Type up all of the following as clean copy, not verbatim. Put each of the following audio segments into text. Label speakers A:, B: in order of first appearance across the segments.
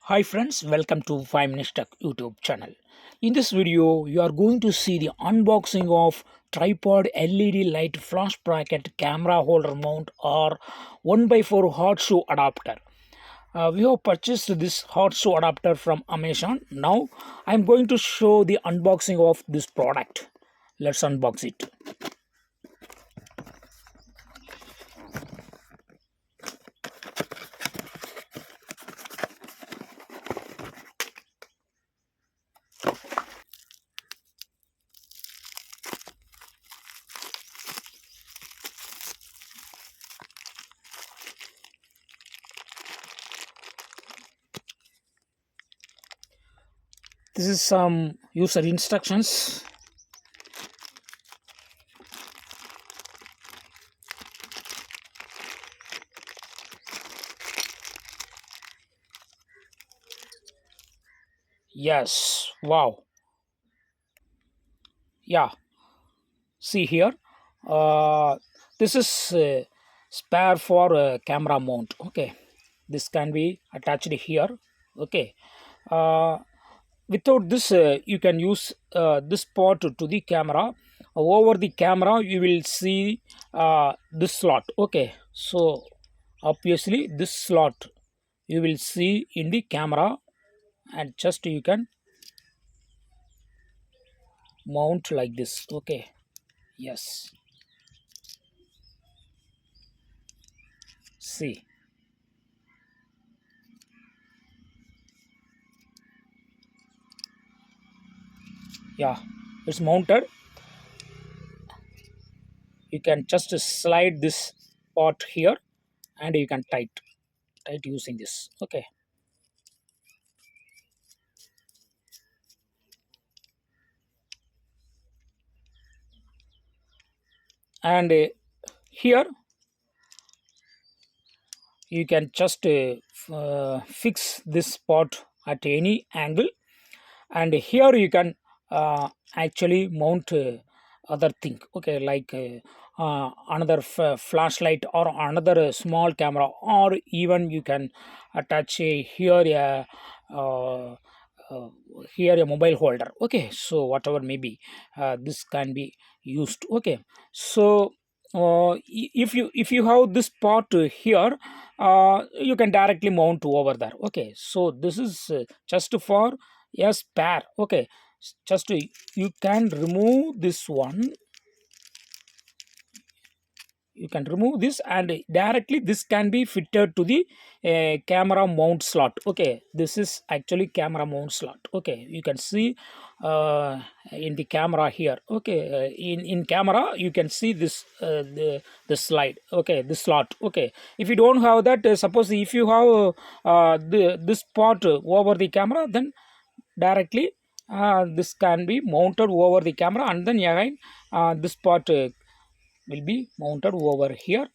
A: Hi friends, welcome to 5 Minutes Tech YouTube channel. In this video, you are going to see the unboxing of tripod LED light flash bracket camera holder mount or 1x4 hot shoe adapter. We have purchased this hot shoe adapter from Amazon. Now, I am going to show the unboxing of this product. Let's unbox it. This is some user instructions. Yes, wow. Yeah, see here. Uh, this is spare for camera mount. Okay, this can be attached here. Okay, uh, without this you can use this port to the camera. Over the camera you will see this slot. Okay, so obviously this slot you will see in the camera, and just you can mount like this. Okay, yes, see. Yeah, it's mounted. You can just slide this part here and you can tight using this. Okay, and here you can just fix this part at any angle, and here you can actually mount other thing. Okay, like another flashlight or another small camera, or even you can attach here a uh, uh, here a mobile holder. Okay, so whatever maybe this can be used. Okay, so if you have this part here, you can directly mount over there. Okay, so this is just for a spare. Okay, just you can remove this one. You can remove this, and directly this can be fitted to the camera mount slot. Okay, this is actually camera mount slot. Okay, you can see in the camera here. Okay, in camera you can see this the slide. Okay, this slot. Okay, if you don't have that, suppose if you have this part over the camera, then directly this can be mounted over the camera, and then again this part will be mounted over here,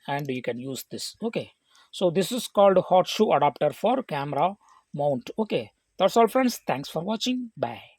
A: and you can use this. Okay, so this is called hot shoe adapter for camera mount. Okay, that's all friends, thanks for watching, bye.